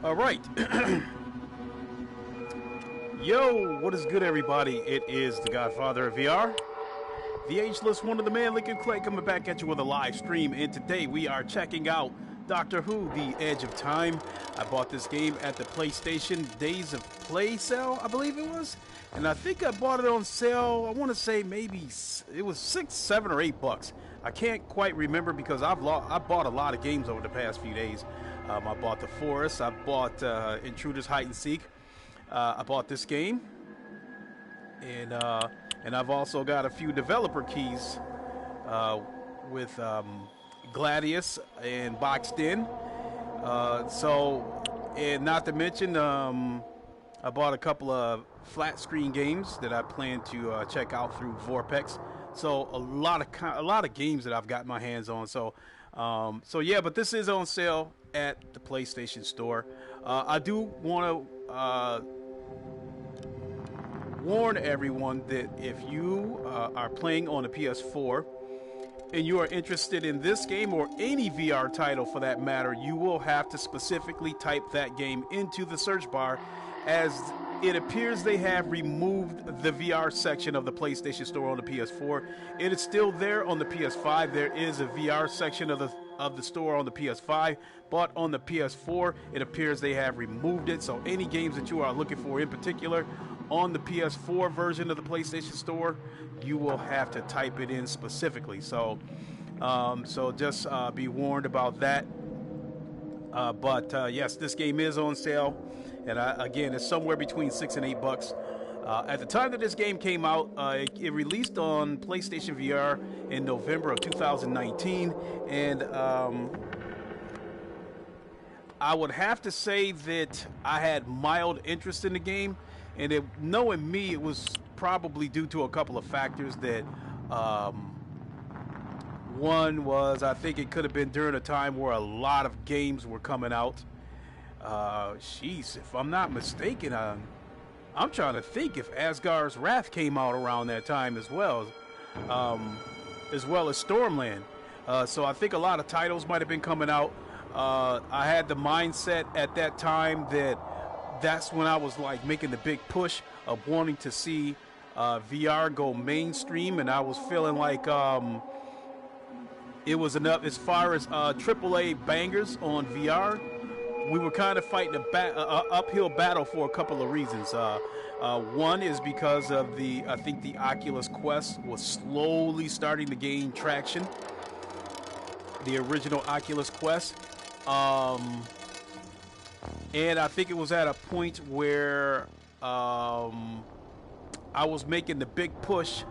All right. Yo, what is good, everybody? It is the Godfather of VR, the ageless one of the man, Lincoln Clay, coming back at you with a live stream. And today we are checking out Doctor Who, The Edge of Time. I bought this game at the PlayStation Days of Play sale, I believe it was. And I think I bought it on sale, I want to say maybe it was $6, $7, or $8. I can't quite remember because I bought a lot of games over the past few days. I bought The Forest, I bought Intruders Hide and Seek. I bought this game, and I've also got a few developer keys with Gladius and Boxed In. And not to mention, I bought a couple of flat screen games that I plan to check out through Vorpex. So a lot of games that I've got my hands on. So yeah, but this is on sale at the PlayStation Store. I do want to warn everyone that if you are playing on a PS4 and you are interested in this game or any VR title for that matter, you will have to specifically type that game into the search bar, as it appears they have removed the VR section of the PlayStation Store on the PS4. It is still there on the PS5. There is a VR section of the store on the PS5, but on the PS4 it appears they have removed it. So any games that you are looking for in particular on the PS4 version of the PlayStation Store, you will have to type it in specifically. So just be warned about that. But yes, this game is on sale, and again, it's somewhere between $6 and $8. At the time that this game came out, it released on PlayStation VR in November of 2019, and I would have to say that I had mild interest in the game, and knowing me, it was probably due to a couple of factors. That one was, I think it could have been during a time where a lot of games were coming out. If I'm not mistaken, I'm trying to think if Asgard's Wrath came out around that time as well as Stormland. So I think a lot of titles might have been coming out. I had the mindset at that time that's when I was like making the big push of wanting to see VR go mainstream, and I was feeling like it was enough as far as AAA bangers on VR. We were kind of fighting an uphill battle for a couple of reasons. One is because of I think the Oculus Quest was slowly starting to gain traction. The original Oculus Quest. And I think it was at a point where I was making the big push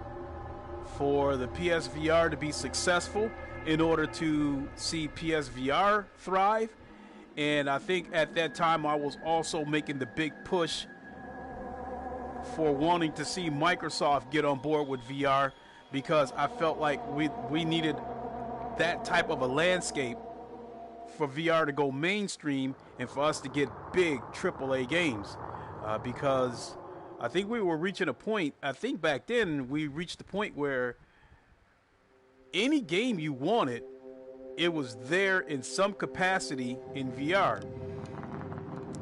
for the PSVR to be successful in order to see PSVR thrive. And I think at that time I was also making the big push for wanting to see Microsoft get on board with VR, because I felt like we needed that type of a landscape for VR to go mainstream and for us to get big AAA games. Because I think we were reaching a point, I think back then we reached the point where any game you wanted, it was there in some capacity in VR.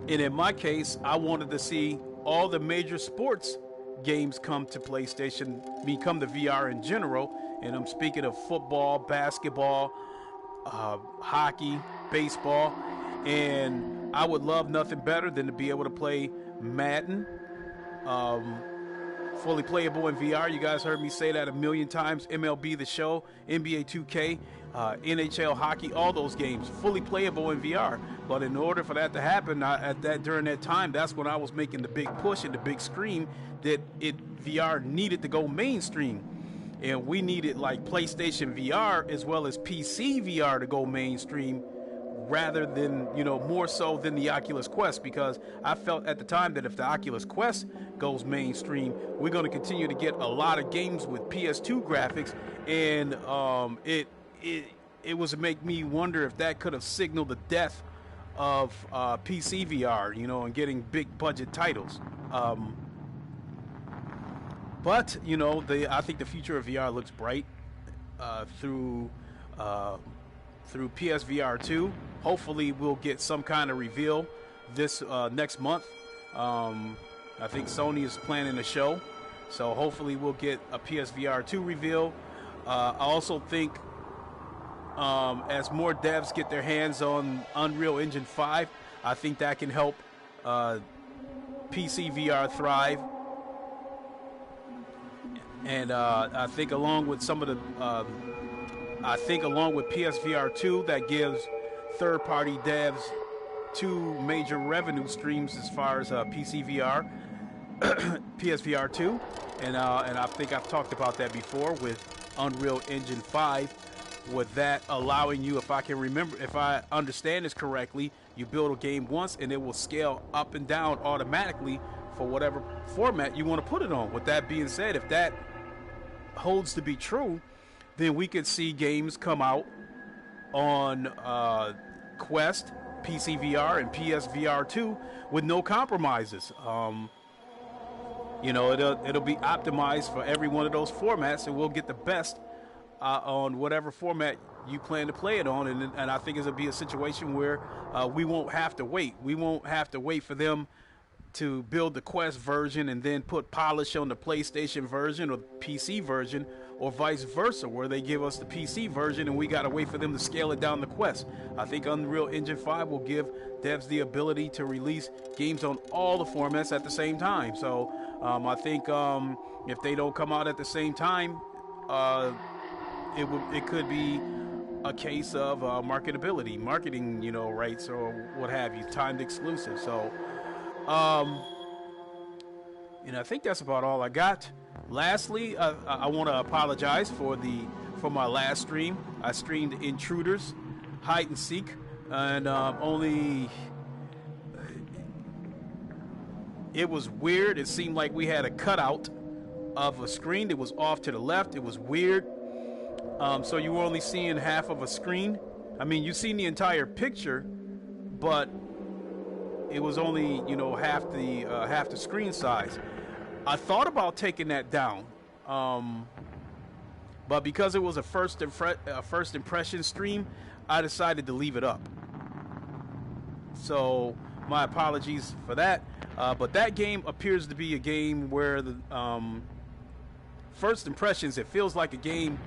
And in my case, I wanted to see all the major sports games come to PlayStation, come to VR in general. And I'm speaking of football, basketball, hockey, baseball. And I would love nothing better than to be able to play Madden, fully playable in VR. You guys heard me say that a million times. MLB The Show, NBA 2K, NHL hockey, all those games fully playable in VR. But in order for that to happen, during that time, that's when I was making the big push and the big scream that VR needed to go mainstream. And we needed like PlayStation VR as well as PC VR to go mainstream, rather than, more so than the Oculus Quest, because I felt at the time that if the Oculus Quest goes mainstream, we're going to continue to get a lot of games with PS2 graphics, and it was to make me wonder if that could have signaled the death of PC VR, and getting big budget titles. But I think the future of VR looks bright through PSVR 2. Hopefully we'll get some kind of reveal this next month. I think Sony is planning a show, so hopefully we'll get a PSVR 2 reveal. I also think as more devs get their hands on Unreal Engine 5, I think that can help PC VR thrive. And I think along with some of the, along with PSVR 2, that gives third-party devs two major revenue streams as far as PC VR, PSVR 2, and I think I've talked about that before with Unreal Engine 5. With that allowing you, if I understand this correctly, you build a game once and it will scale up and down automatically for whatever format you want to put it on. With that being said, if that holds to be true, then we could see games come out on Quest, PC VR, and PSVR 2 with no compromises. It'll be optimized for every one of those formats, and we'll get the best on whatever format you plan to play it on. And I think it'll be a situation where we won't have to wait. We won't have to wait for them to build the Quest version and then put polish on the PlayStation version or PC version, or vice versa, where they give us the PC version and we got to wait for them to scale it down the Quest. I think Unreal Engine 5 will give devs the ability to release games on all the formats at the same time. So I think if they don't come out at the same time, it could be a case of marketing, rights or what have you, timed exclusive. So, and I think that's about all I got. Lastly, I want to apologize for my last stream. I streamed Intruders, Hide and Seek, and it was weird. It seemed like we had a cutout of a screen that was off to the left. It was weird. So you were only seeing half of a screen. I mean, you've seen the entire picture, but it was only, half the screen size. I thought about taking that down, but because it was a first impression stream, I decided to leave it up. So my apologies for that. But that game appears to be a game where the first impressions, it feels like a game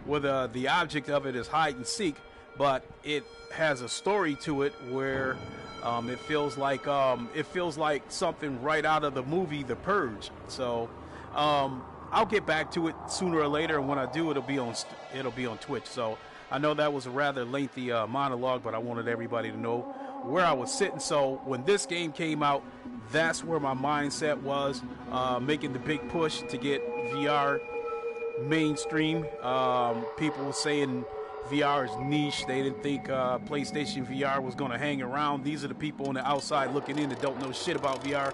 where the object of it is hide and seek, but it has a story to it where it feels like something right out of the movie The Purge. So I'll get back to it sooner or later, and when I do, it'll be on Twitch. So I know that was a rather lengthy monologue, but I wanted everybody to know where I was sitting. So when this game came out, that's where my mindset was, making the big push to get VR mainstream. People saying VR is niche. They didn't think PlayStation VR was going to hang around. These are the people on the outside looking in that don't know shit about VR.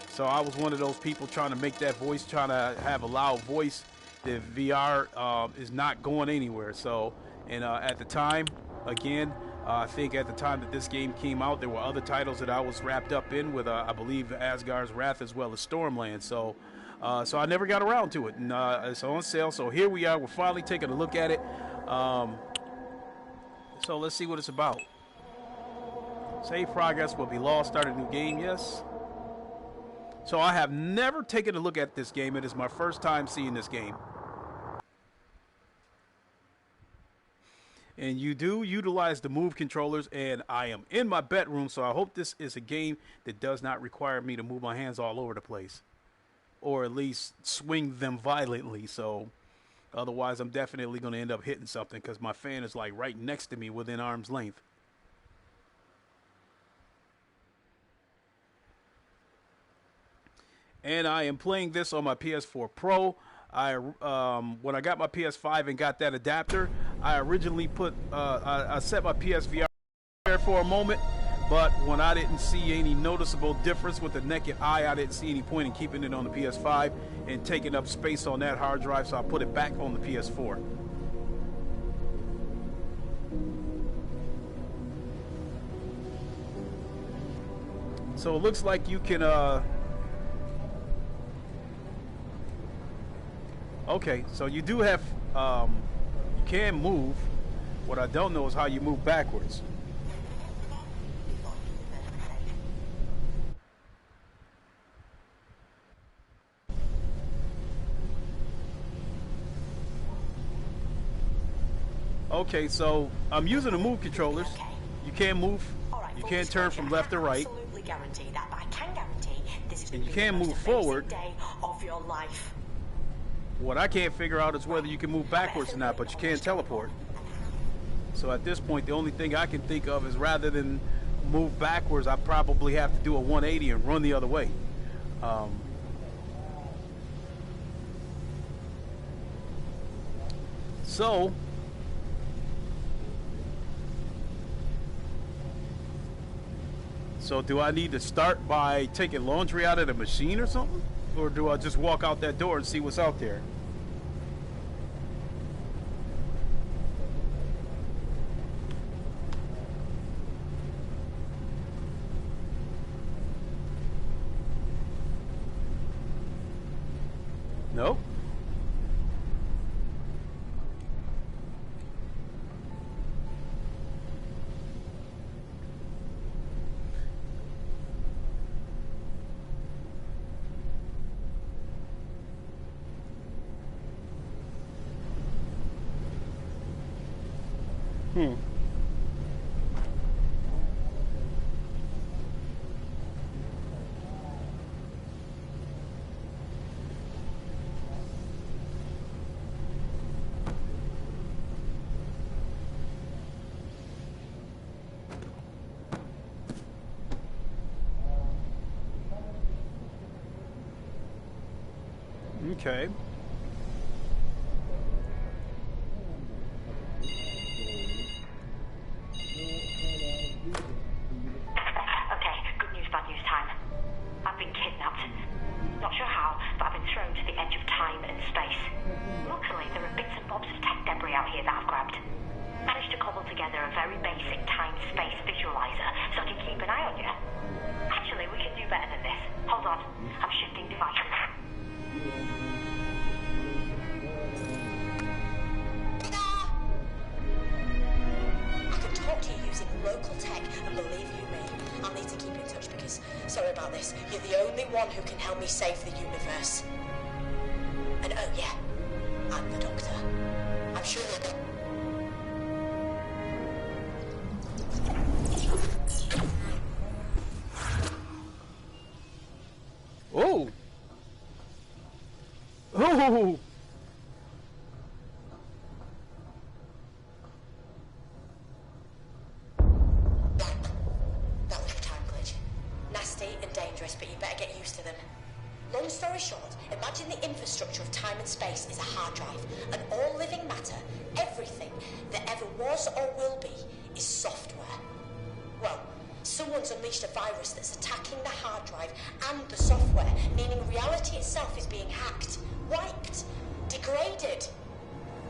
So I was one of those people trying to make that voice, trying to have a loud voice that VR is not going anywhere. So, and at the time, again, I think at the time that this game came out, there were other titles that I was wrapped up in with, I believe, Asgard's Wrath as well as Stormland. So I never got around to it, and it's on sale. So here we are. We're finally taking a look at it. So let's see what it's about. Save progress will be lost. Start a new game. Yes. So I have never taken a look at this game. It is my first time seeing this game. And you do utilize the Move controllers, and I am in my bedroom, so I hope this is a game that does not require me to move my hands all over the place, or at least swing them violently. So otherwise I'm definitely going to end up hitting something, because my fan is like right next to me within arm's length. And I am playing this on my PS4 Pro. When I got my PS5 and got that adapter, I originally I set my PSVR for a moment, but when I didn't see any noticeable difference with the naked eye, I didn't see any point in keeping it on the PS5 and taking up space on that hard drive, so I put it back on the PS4. So it looks like you can okay, so you do have, you can move. What I don't know is how you move backwards. Okay, so I'm using the move controllers. Okay. You can't move. Alright, You full can't turn from disclosure, left to I right. absolutely guarantee that, but I can guarantee this is And going you to be can't the most move amazing forward. day of your life. What I can't figure out is whether you can move backwards or not, but you can't teleport. So at this point, the only thing I can think of is rather than move backwards, I probably have to do a 180 and run the other way. So do I need to start by taking laundry out of the machine or something? Or do I just walk out that door and see what's out there? Nope. Okay. Okay, good news, bad news time. I've been kidnapped. Not sure how, but I've been thrown to the edge of time and space. Luckily, there are bits and bobs of tech debris out here that I've grabbed. Managed to cobble together a very basic time-space visualizer so I can keep an eye on you. Actually, we can do better than this. Hold on, I'm shifting devices. I can talk to you using local tech, and believe you me, I'll need to keep in touch because, sorry about this, you're the only one who can help me save the universe. And oh yeah, I'm the Doctor. I'm sure you'll... Oh! Oh! That was a time glitch. Nasty and dangerous, but you better get used to them. Long story short, imagine the infrastructure of time and space is a hard drive, and all living matter, everything that ever was or will be, is software. Well, someone's unleashed a virus that's attacking the hard drive and the software, meaning reality itself is being hacked, wiped, degraded.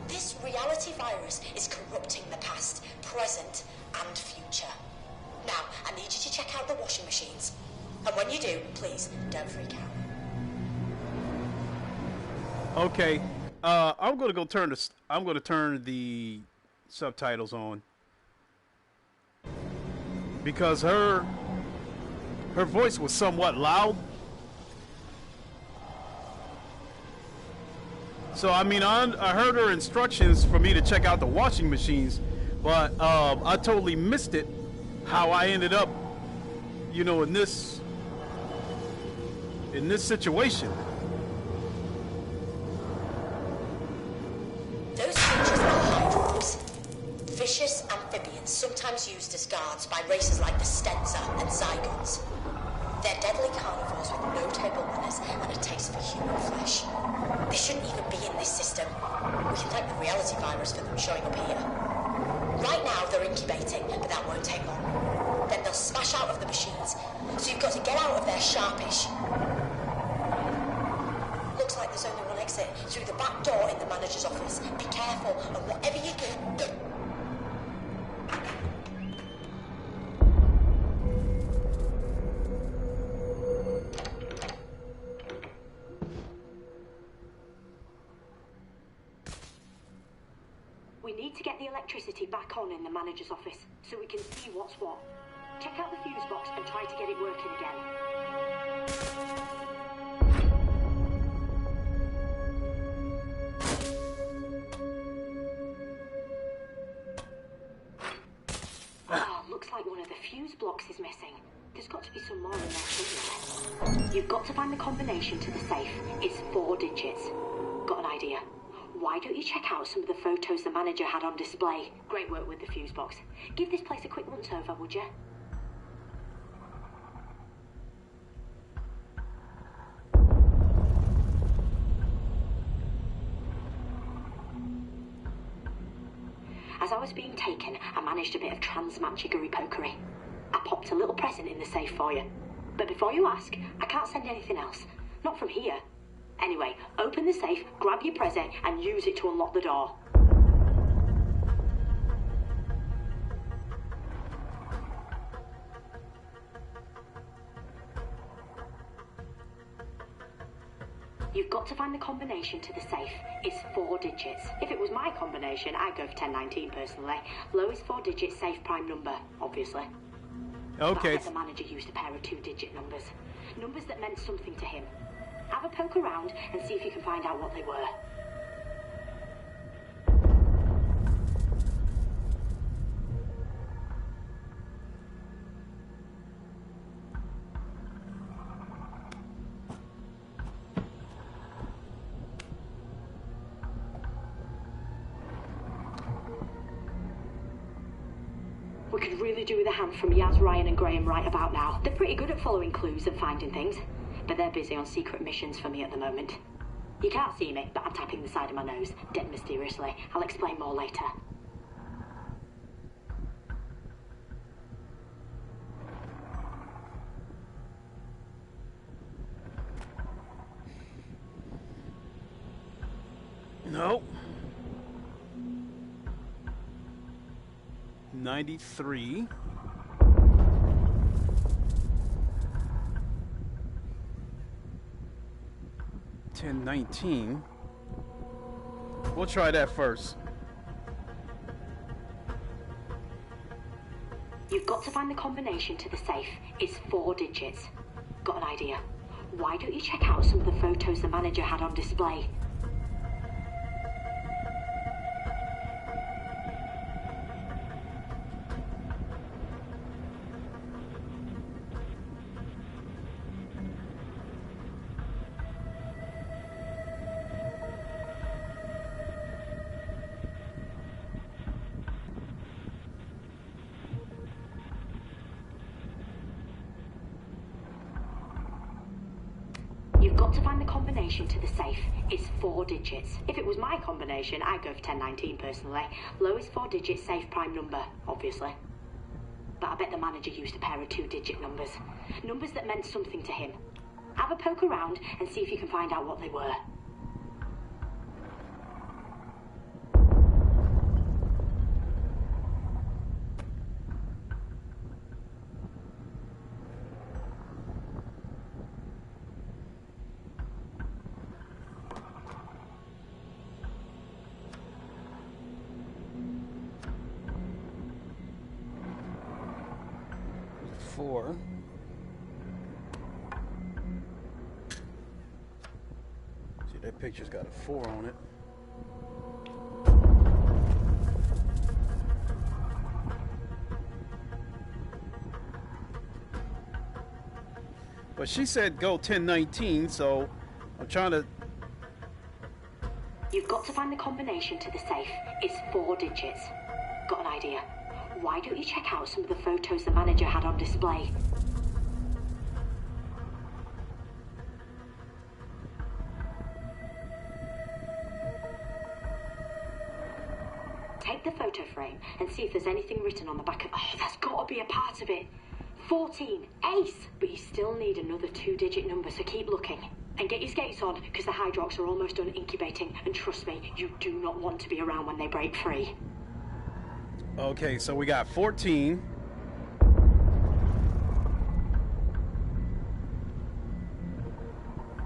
This reality virus is corrupting the past, present, and future. Now, I need you to check out the washing machines. And when you do, please, don't freak out. Okay. I'm gonna go turn the. I'm gonna turn the subtitles on because her voice was somewhat loud. So I mean, I heard her instructions for me to check out the washing machines, but I totally missed it. How I ended up, you know, in this situation. Those creatures are hydroids. Vicious amphibians, sometimes used as guards by races like the Stenza and Zygons. They're deadly carnivores with no table manners and a taste for human flesh. They shouldn't even be in this system. We can thank the reality virus for them showing up here. Right now, they're incubating, but that won't take long. Then they'll smash out of the machines, so you've got to get out of there sharpish. Looks like there's only one exit, through the back door in the manager's office. Be careful, and whatever you do... We need to get the electricity back on in the manager's office, so we can see what's what. Check out the fuse box and try to get it working again. blocks is missing. There's got to be some more in there somewhere. You've got to find the combination to the safe. It's 4 digits. Got an idea? Why don't you check out some of the photos the manager had on display? Great work with the fuse box. Give this place a quick once over, would you? As I was being taken, I managed a bit of trans-magigery pokery. I popped a little present in the safe for you. But before you ask, I can't send anything else. Not from here. Anyway, open the safe, grab your present, and use it to unlock the door. You've got to find the combination to the safe. It's 4 digits. If it was my combination, I'd go for 1019 personally. Lowest 4-digit safe prime number, obviously. Okay. But I bet the manager used a pair of 2-digit numbers. Numbers that meant something to him. Have a poke around and see if you can find out what they were. We could really do with a hand from Yaz, Ryan and Graham right about now. They're pretty good at following clues and finding things, but they're busy on secret missions for me at the moment. You can't see me, but I'm tapping the side of my nose, dead mysteriously. I'll explain more later. No. 93. $10.19. We'll try that first. You've got to find the combination to the safe. It's 4 digits. Got an idea? Why don't you check out some of the photos the manager had on display? You've got to find the combination to the safe. It's 4 digits. If it was my combination, I'd go for 1019 personally. Lowest 4-digit safe prime number, obviously. But I bet the manager used a pair of 2-digit numbers. Numbers that meant something to him. Have a poke around and see if you can find out what they were. Four. See, that picture's got a 4 on it. But she said go 1019, so I'm trying to... You've got to find the combination to the safe. It's 4 digits. Got an idea? Why don't you check out some of the photos the manager had on display? Take the photo frame and see if there's anything written on the back of... Oh, that's got to be a part of it. 14. Ace! But you still need another 2-digit number, so keep looking. And get your skates on, because the Hydrox are almost done incubating. And trust me, you do not want to be around when they break free. Okay, so we got 14.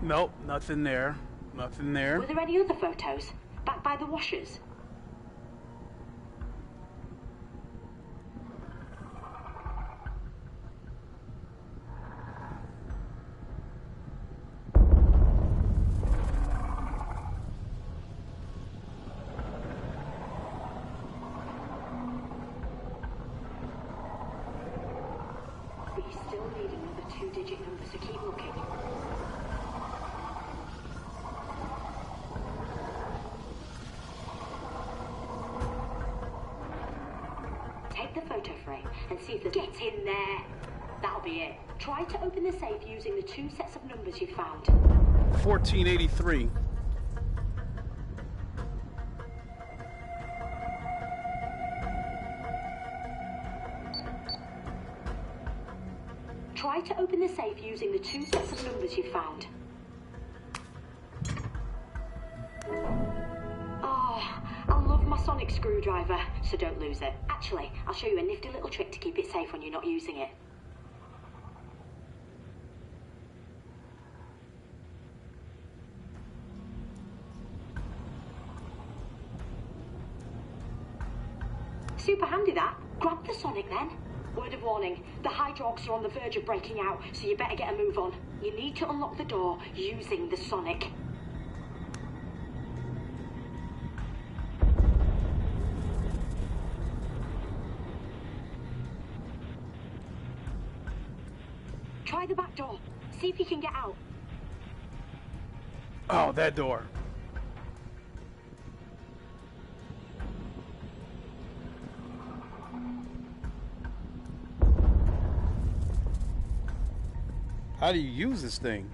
Nope, nothing there. Nothing there. Were there any other photos? Back by the washers? so keep looking. Take the photo frame and see if the... Get in there! That'll be it. Try to open the safe using the 2 sets of numbers you found. 1483. Try to open the safe using the 2 sets of numbers you found. Oh, I love my sonic screwdriver, so don't lose it. Actually, I'll show you a nifty little trick to keep it safe when you're not using it. Super handy that. Grab the sonic then. Word of warning, the Hydrox are on the verge of breaking out, so you better get a move on. You need to unlock the door using the sonic. Try the back door. See if you can get out. Oh, that door. How do you use this thing?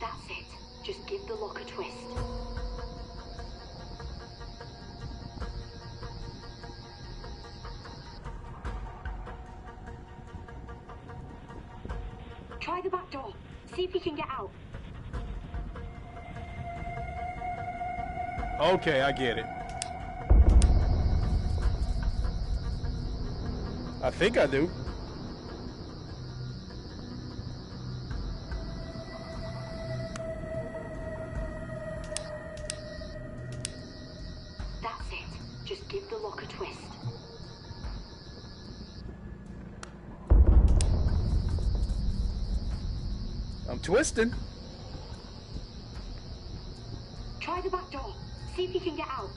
That's it. Just give the lock a twist. Try the back door. See if you can get out. Okay, I get it. I think I do. That's it. Just give the lock a twist. I'm twisting. Try the back door. See if you can get out.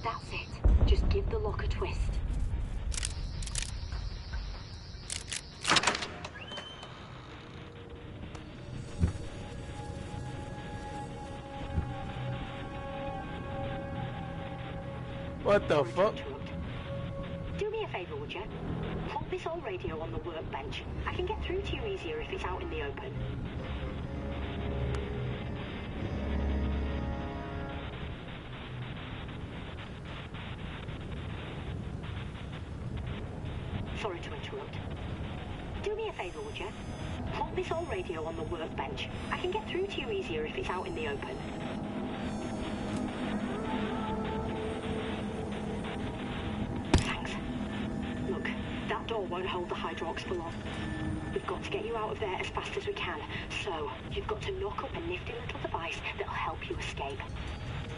That's it. Just give the lock a twist. What the fuck? Do me a favor, would you? Plop this old radio on the workbench. I can get through to you easier if it's out in the open. Sorry to interrupt. Do me a favor, would you? Plop this old radio on the workbench. I can get through to you easier if it's out in the open. Thanks. Look, that door won't hold the Hydrox for long. We've got to get you out of there as fast as we can, so you've got to knock up a nifty little device that'll help you escape.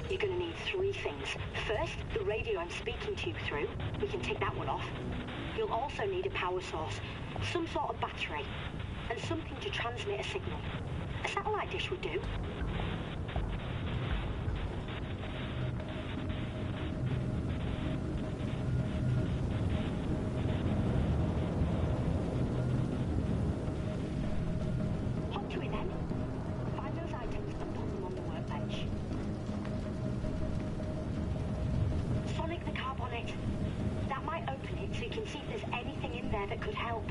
You're going to need 3 things. First, the radio I'm speaking to you through. We can take that one off. You'll also need a power source, some sort of battery, and something to transmit a signal. A satellite dish would do. On to it then. Find those items and put them on the workbench. Sonic the carb on it. That might open it so you can see if there's anything in there that could help.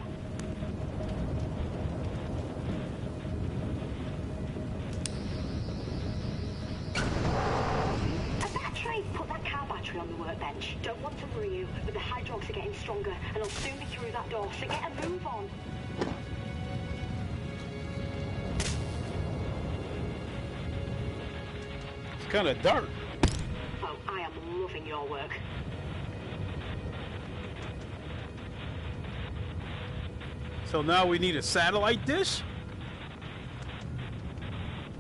A battery! Put that car battery on the workbench. Don't want to worry you, but the Hydrox are getting stronger and I'll soon be through that door, so get a move on. It's kind of dark. Oh, I am loving your work. So now we need a satellite dish?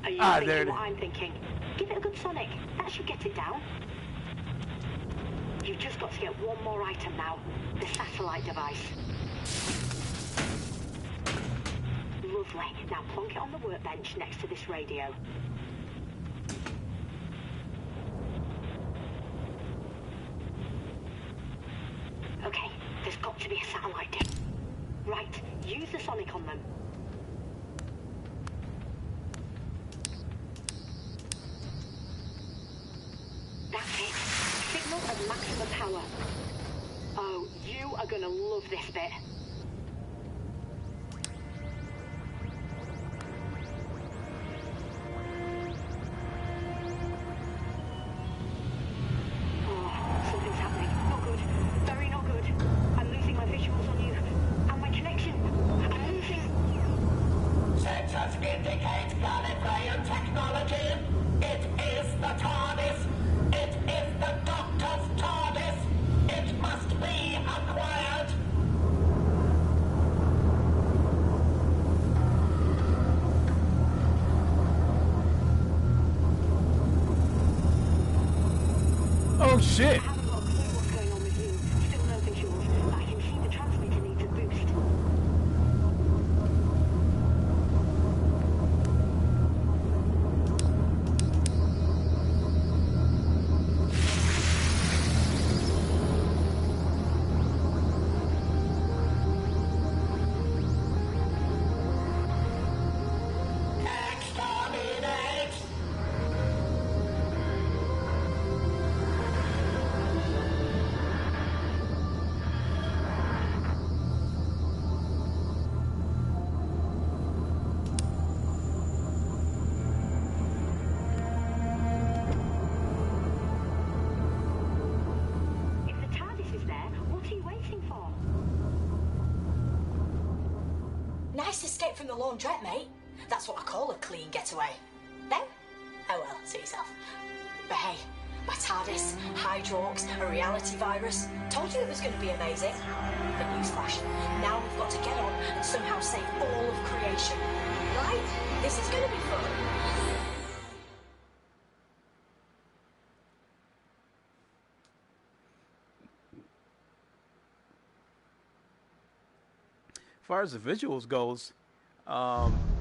Are you there thinking it what is. I'm thinking? Give it a good sonic. That should get it down. just got to get one more item now. The satellite device. Lovely. Now plonk it on the workbench next to this radio. Okay, there's got to be a satellite dish. Right, use the sonic on them. That's it. Signal at maximum power. Oh, you are gonna love this bit. Oh shit! I haven't got a clue what's going on with you. Still no visuals, but I can see the transmitter needs a boost. Nice escape from the laundrette, mate. That's what I call a clean getaway. No? Oh well, suit yourself. But hey, my TARDIS, Hydrox, a reality virus. Told you it was going to be amazing. But newsflash, now we've got to get on and somehow save all of creation. Right? This is going to be fun. As far as the visuals goes,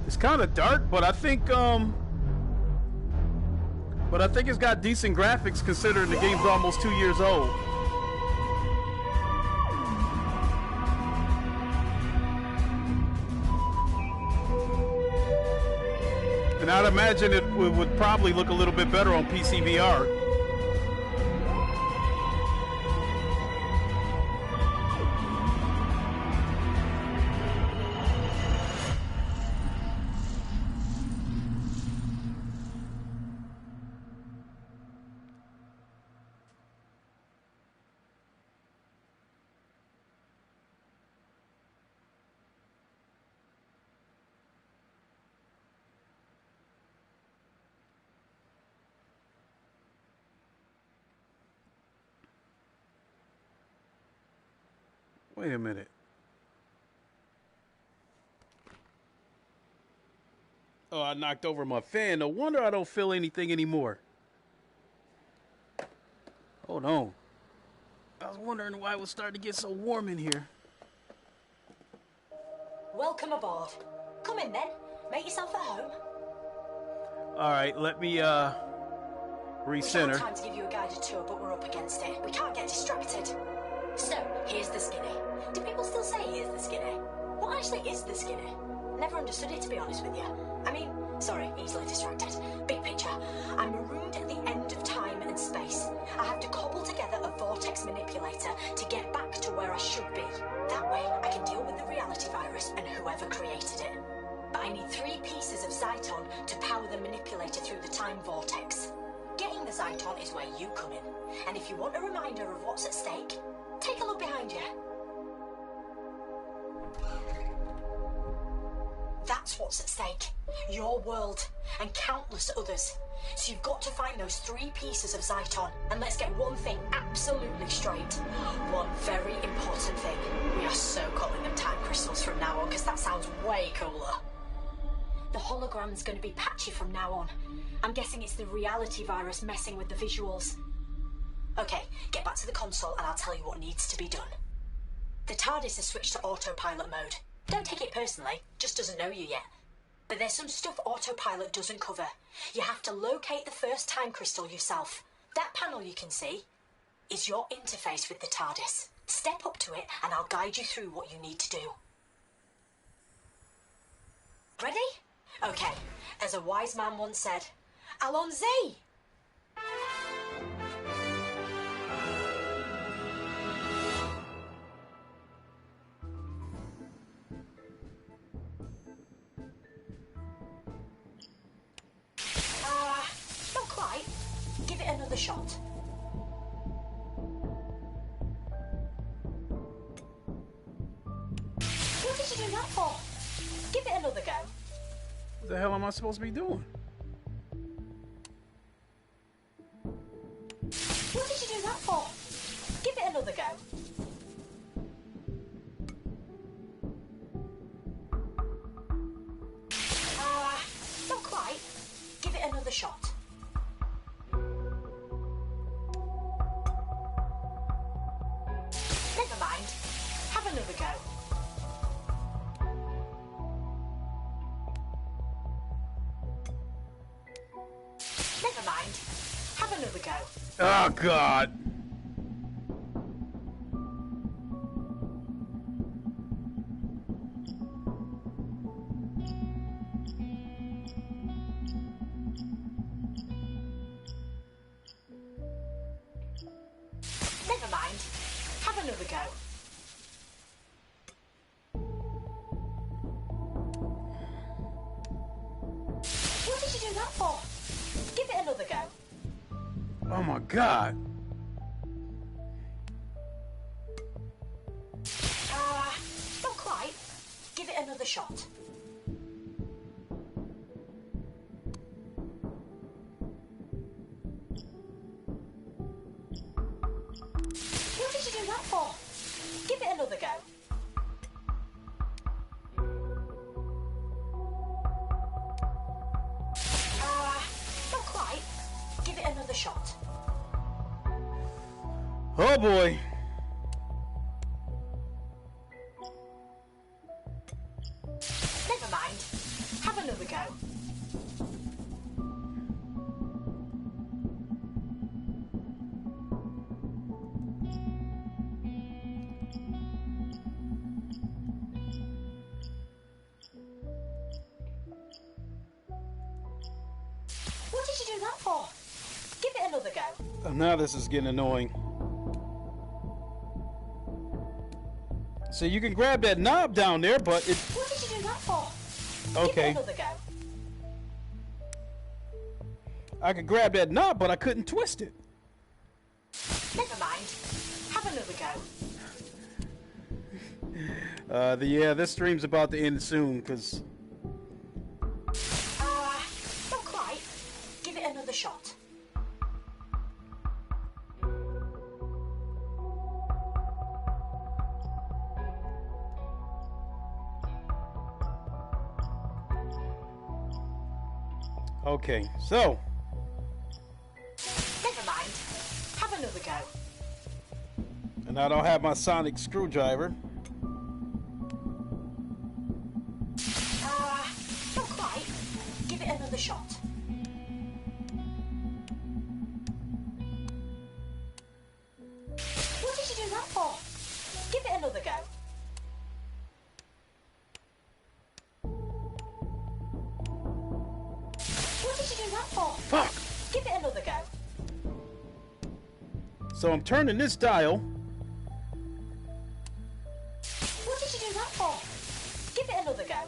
it's kind of dark, but I think it's got decent graphics considering the game's almost 2 years old. And I'd imagine it would probably look a little bit better on PSVR. Wait a minute. Oh, I knocked over my fan. No wonder I don't feel anything anymore. Hold on. I was wondering why it was starting to get so warm in here. Welcome aboard. Come in then. Make yourself at home. Alright, let me recenter. We don't have time to give you a guided tour, but we're up against it. We can't get distracted. So, here's the skinny. Do people still say here's the skinny? What actually is the skinny? Never understood it, to be honest with you. I mean, sorry, easily distracted. Big picture. I'm marooned at the end of time and space. I have to cobble together a vortex manipulator to get back to where I should be. That way, I can deal with the reality virus and whoever created it. But I need 3 pieces of Zyton to power the manipulator through the time vortex. Getting the Zyton is where you come in. And if you want a reminder of what's at stake, take a look behind you. That's what's at stake. Your world and countless others. So you've got to find those 3 pieces of Zyton. And let's get one thing absolutely straight. One very important thing. We are so calling them time crystals from now on, because that sounds way cooler. The hologram's going to be patchy from now on. I'm guessing it's the reality virus messing with the visuals. Okay, get back to the console and I'll tell you what needs to be done. The TARDIS has switched to autopilot mode. Don't take it personally, just doesn't know you yet. But there's some stuff autopilot doesn't cover. You have to locate the first time crystal yourself. That panel you can see is your interface with the TARDIS. Step up to it and I'll guide you through what you need to do. Ready? Okay, as a wise man once said, Allons-y! Not quite. Give it another shot. What did you do that for? Give it another go. What the hell am I supposed to be doing? What did you do that for? Give it another go. Not quite. Give it another shot. Never mind. Have another go. Never mind. Have another go. Oh, God. Never mind. Have another go. What did you do that for? Give it another go. Oh, my God. Not quite. Give it another shot. What did you do that for? Give it another go. Not quite. Give it another shot. Oh, boy. Never mind. Have another go. What did you do that for? Give it another go. Now this is getting annoying. So you can grab that knob down there, but it... What did you do that for? Okay. Give it another go. I could grab that knob, but I couldn't twist it. Never mind. Have another go. Yeah, this stream's about to end soon, because... Not quite. Give it another shot. Okay, so... Never mind. Have another go. And I don't have my sonic screwdriver. Not quite. Give it another shot. What did you do that for? Give it another go. What did you do that for? Fuck! Give it another go. So I'm turning this dial. What did you do that for? Give it another go.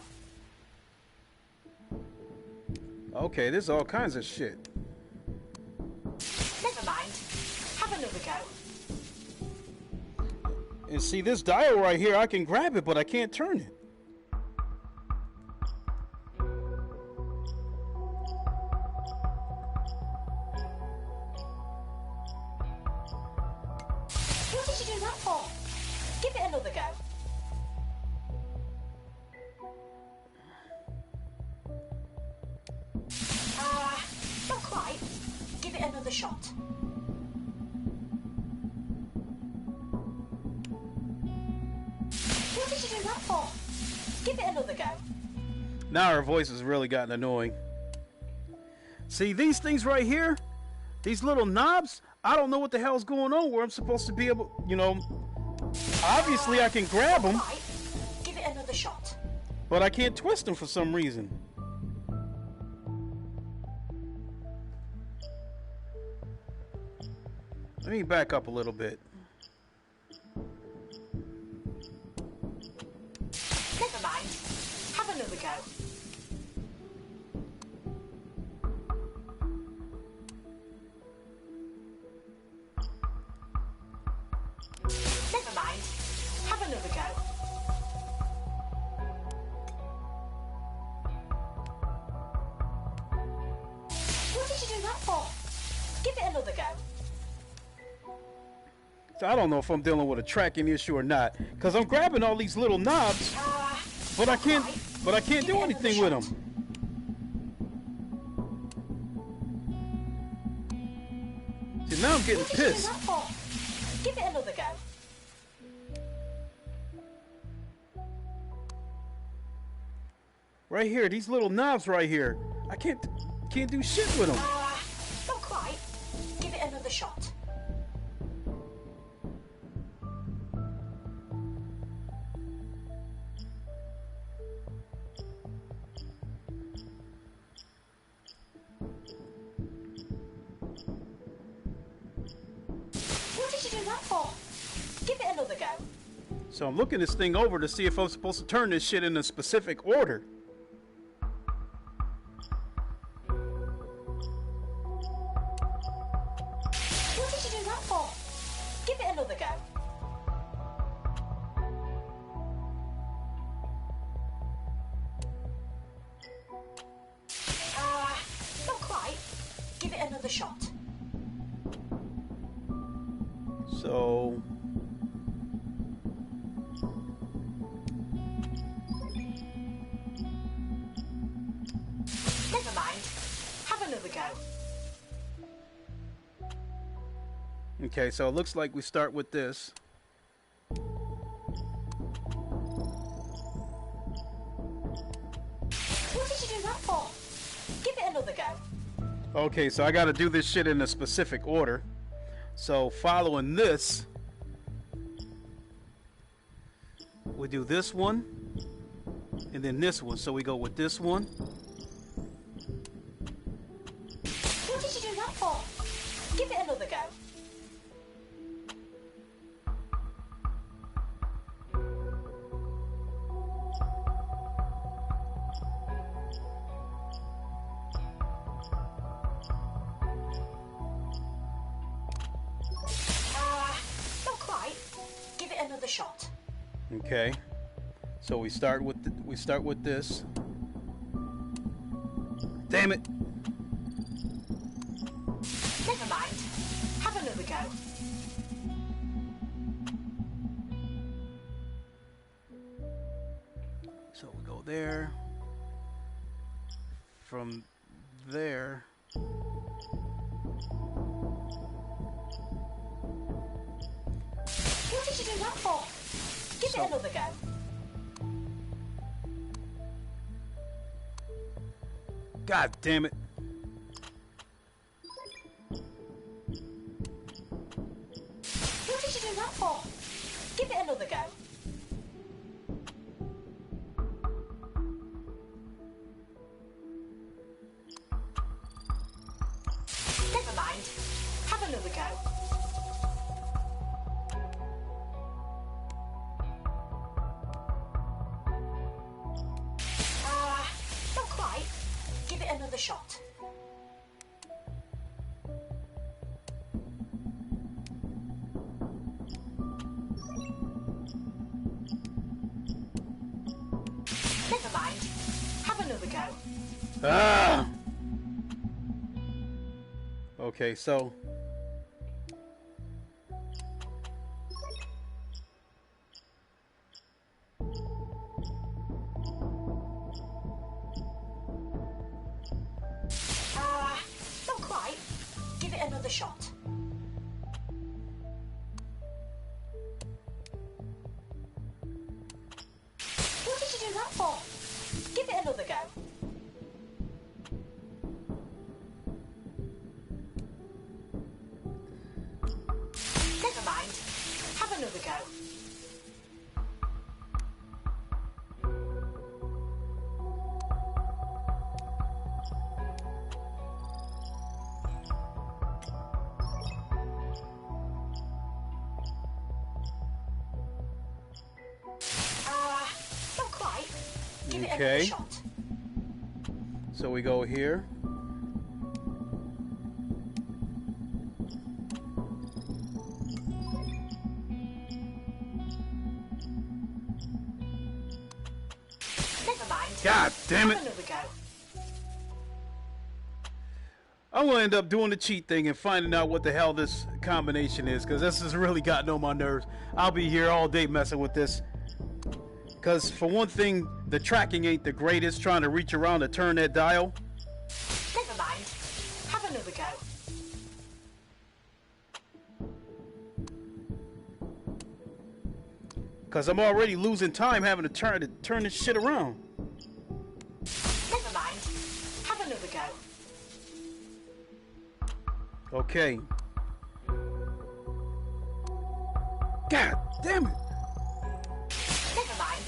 Okay, there's all kinds of shit. Never mind. Have another go. And see this dial right here, I can grab it, but I can't turn it. What did you do that for? Give it another go. Not quite. Give it another shot. you do that for? Give it another go. Now her voice has really gotten annoying. See, these things right here, these little knobs, I don't know what the hell's going on where I'm supposed to be able, you know, obviously I can grab them. Right. Give it another shot. But I can't twist them for some reason. Let me back up a little bit. Never mind. Have another go. Never mind. Have another go. What did you do that for? Give it another go. So I don't know if I'm dealing with a tracking issue or not, because I'm grabbing all these little knobs, but I can't do anything with them. See, now I'm getting What did you do pissed. that for? Give it another go. Right here, these little knobs right here. I can't do shit with them. Not quite. Give it another shot. What did you do that for? Give it another go. So I'm looking this thing over to see if I'm supposed to turn this shit in a specific order. What did you do that for? Give it another go. Not quite. Give it another shot. So Never mind. Have another go. okay, so it looks like we start with this. What did you do that for? Give it another go. Okay, so I got to do this shit in a specific order. So following this, we do this one, and then this one. So we go with this one. What did you do that for? Give it another go. Not quite. Give it another shot. Okay, so we start with this. Damn it! Never mind. Have another go. So we go there. From there. What did you do that for? Give So- it another go. God damn it! What did you do that for? Give it another go. Never mind. Have another go. Not quite. Give it another shot. Never mind. Have another go. Ah! Okay, so Not quite. Give it another shot. go. Not quite. Give it another shot. So we go here. Never mind. God damn it. Have another go. I'm gonna end up doing the cheat thing and finding out what the hell this combination is, because this has really gotten on my nerves. I'll be here all day messing with this. Because for one thing, the tracking ain't the greatest, trying to reach around to turn that dial. Never mind. Have another go. Because I'm already losing time having to turn this shit around. Never mind. Have another go. Okay. God damn it. Never mind.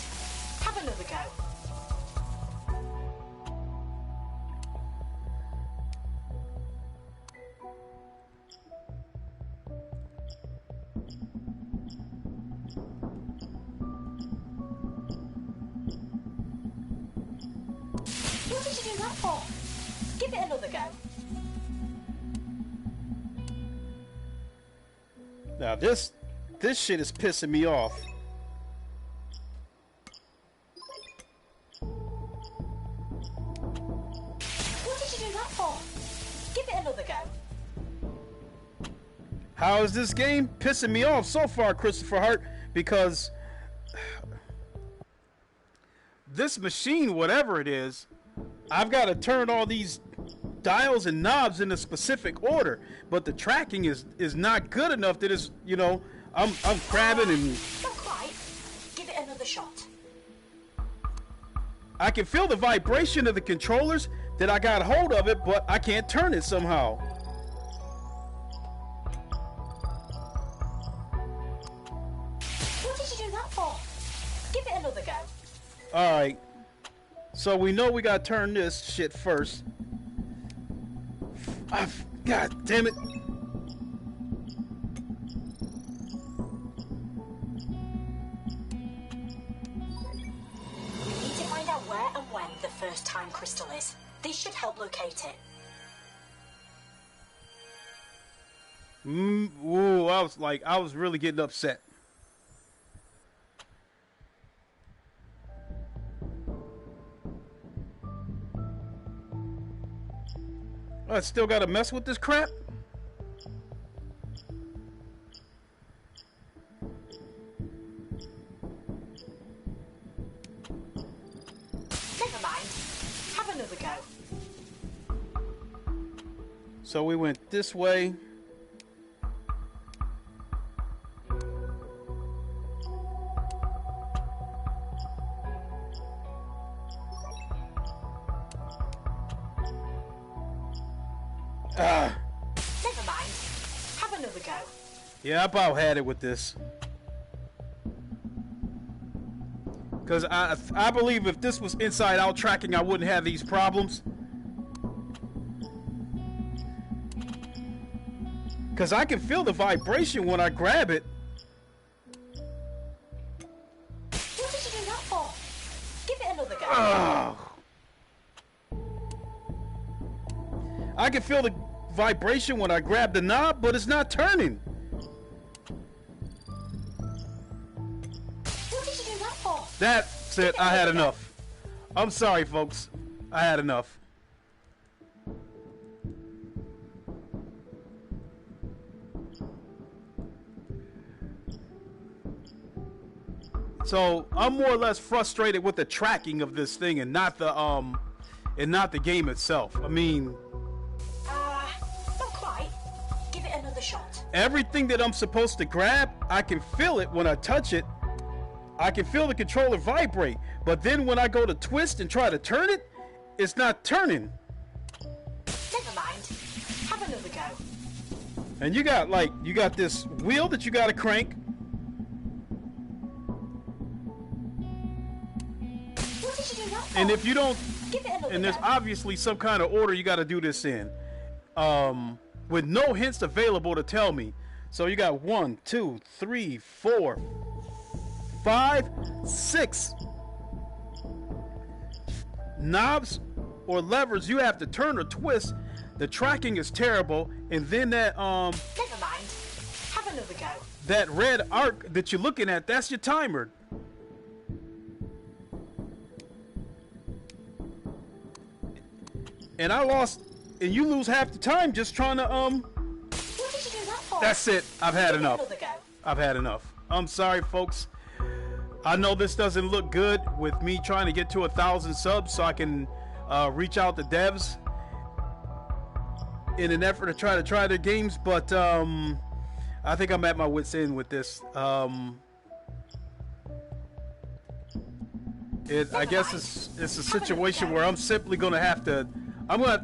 Have another go. What did you do that for? Give it another go. Now this shit is pissing me off. What did you do that for? Give it another go. How is this game pissing me off so far, Christopher Hart? Because this machine, whatever it is, I've got to turn all these dials and knobs in a specific order, but the tracking is not good enough that it's, you know, I'm grabbing and Not quite. Give it another shot. I can feel the vibration of the controllers that I got hold of it, but I can't turn it somehow. What did you do that for? Give it another go. Alright. So we know we gotta turn this shit first. God damn it. We need to find out where and when the first time crystal is. This should help locate it. Ooh, I was really getting upset. I still gotta mess with this crap? Never mind. Have another go. So we went this way. Never mind. Have another go. Yeah, I about had it with this. Because I believe if this was inside out tracking, I wouldn't have these problems. Because I can feel the vibration when I grab it. What did you do that for? Give it another go. I can feel the vibration when I grab the knob, but it's not turning. What did you do that for? That's it. I had enough. I'm sorry, folks. I had enough. So I'm more or less frustrated with the tracking of this thing, and not the game itself. I mean, Not quite. Give it another shot. everything that I'm supposed to grab, I can feel it when I touch it. I can feel the controller vibrate, but then when I go to twist and try to turn it, it's not turning. Never mind. Have another go. And you got this wheel that you got to crank. And if you don't, Give it another and there's go. obviously some kind of order you got to do this in, with no hints available to tell me. So you got 1, 2, 3, 4, 5, 6 knobs or levers you have to turn or twist. The tracking is terrible, and then that Never mind. Have another go. that red arc that you're looking at, that's your timer. And I lost, and you lose half the time just trying to What did you do that for? That's it. I've had Give it enough. another go. I've had enough. I'm sorry, folks. I know this doesn't look good with me trying to get to 1,000 subs so I can reach out to devs in an effort to try their games, but I think I'm at my wit's end with this. I guess it's a situation where I'm simply gonna have to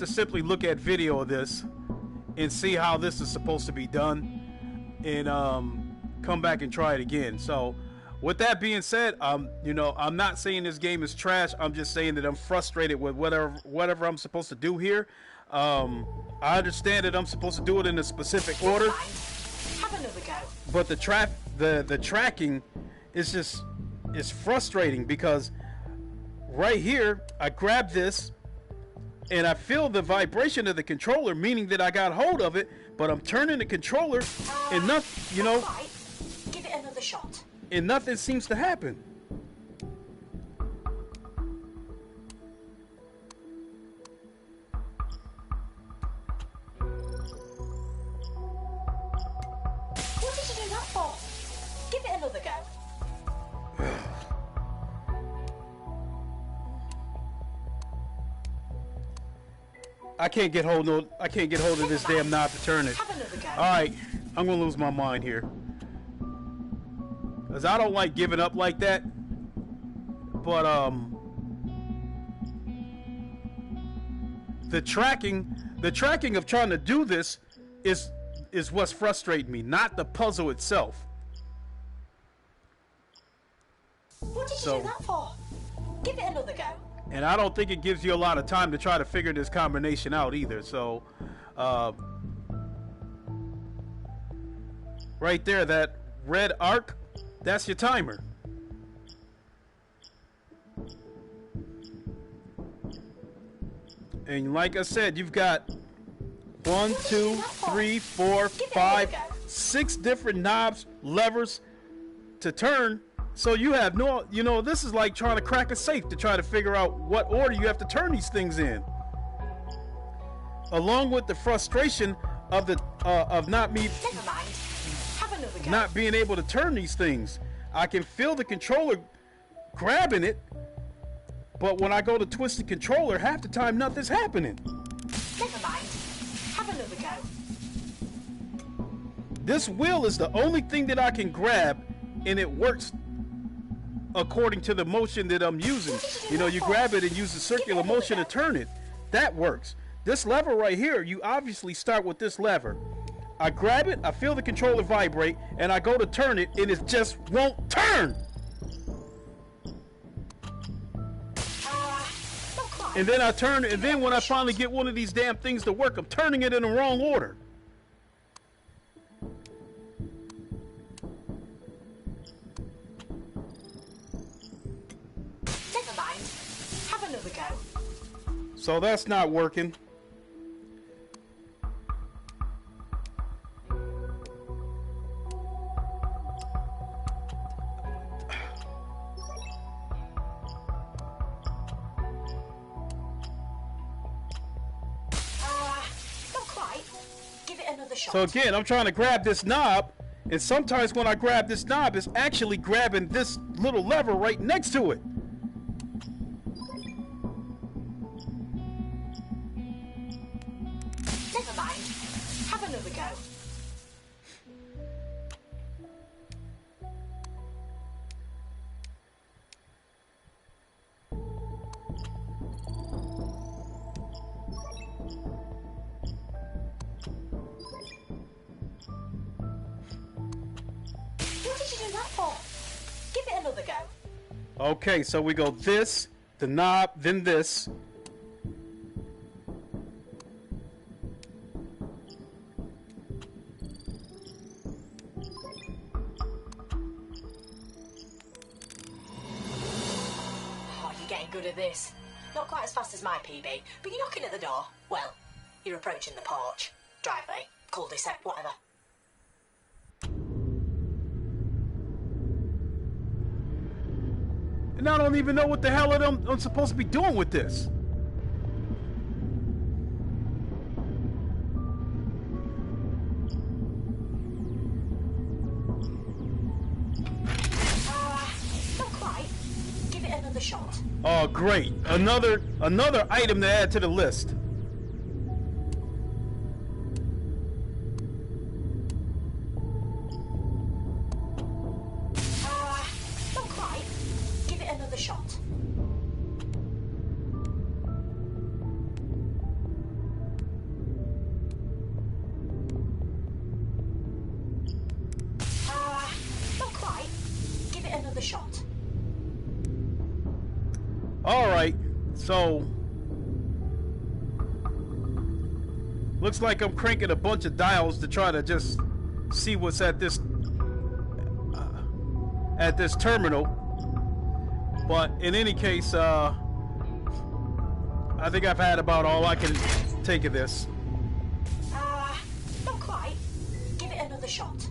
simply look at video of this and see how this is supposed to be done, and come back and try it again. So with that being said, you know, I'm not saying this game is trash. I'm just saying that I'm frustrated with whatever I'm supposed to do here. I understand that I'm supposed to do it in a specific order, Have another go. but the tracking is just frustrating, because right here I grab this and I feel the vibration of the controller, meaning that I got hold of it, but I'm turning the controller and nothing, you know, Right. Give it another shot. and nothing seems to happen. What did you do that for? Give it another go. I can't get hold of this damn knob to turn it. Have another go. All right, I'm gonna lose my mind here, cause I don't like giving up like that. But the tracking of trying to do this is what's frustrating me, not the puzzle itself. What did you So- do that for? Give it another go. And I don't think it gives you a lot of time to try to figure this combination out either. So, right there, that red arc, that's your timer. And like I said, you've got 1, 2, 3, 4, 5, 6 different knobs, levers to turn. So you have no, you know, this is like trying to crack a safe to try to figure out what order you have to turn these things in. Along with the frustration of the of not me Never mind. Have another go. not being able to turn these things. I can feel the controller grabbing it, but when I go to twist the controller, half the time nothing's happening. Never mind. Have another go. This wheel is the only thing that I can grab, and it works according to the motion that I'm using. You know, you grab it and use the circular motion to turn it. That works. This lever right here, you obviously start with this lever. I grab it, I feel the controller vibrate, and I go to turn it, and it just won't turn. Not quite. And then I turn, and then when I finally get one of these damn things to work, I'm turning it in the wrong order. Never mind. Have another go. So that's not working. Not quite. Give it another shot. So again, I'm trying to grab this knob, and sometimes when I grab this knob, it's actually grabbing this little lever right next to it. Never mind. Have another go. What did you do that for? Give it another go. Okay, so we go this, the knob, then this. Oh, you're getting good at this. Not quite as fast as my PB, but you're knocking at the door. Well, you're approaching the porch, driveway, cul-de-sac, whatever. And I don't even know what the hell I'm supposed to be doing with this. Not quite. Give it another shot. Oh, great. Another item to add to the list. Not quite. Give it another shot. Not quite. Give it another shot. All right. So looks like I'm cranking a bunch of dials to try to just see what's at this terminal. But in any case, I think I've had about all I can take of this. Not quite. Give it another shot.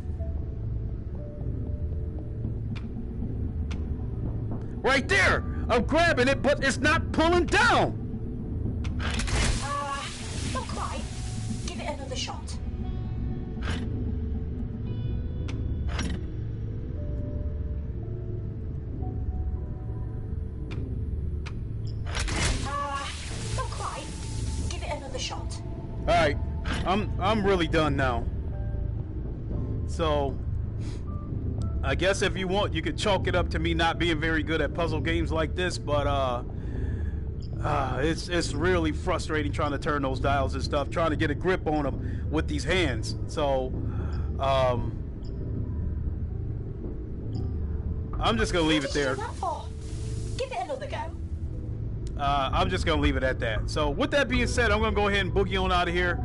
Right there! I'm grabbing it, but it's not pulling down! Not quite. Give it another shot. Not quite. Give it another shot. Alright, I'm really done now. So I guess if you want, you could chalk it up to me not being very good at puzzle games like this, but it's really frustrating trying to turn those dials and stuff, trying to get a grip on them with these hands. So I'm just gonna leave it there. What did you do that for? Give it another go. I'm just gonna leave it at that. So with that being said, I'm gonna go ahead and boogie on out of here.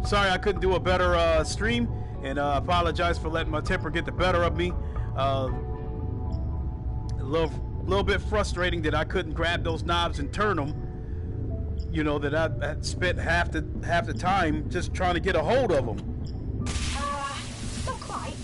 Sorry I couldn't do a better stream, and apologize for letting my temper get the better of me. A little bit frustrating that I couldn't grab those knobs and turn them. You know, that I spent half the time just trying to get a hold of them. Not quite.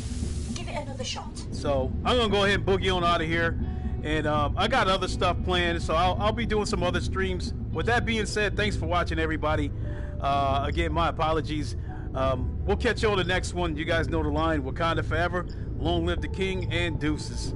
Give it another shot. So I'm gonna go ahead and boogie on out of here, and I got other stuff planned, so I'll be doing some other streams. With that being said, thanks for watching, everybody. Again, my apologies. We'll catch you on the next one. You guys know the line. Wakanda forever. Long live the king, and deuces.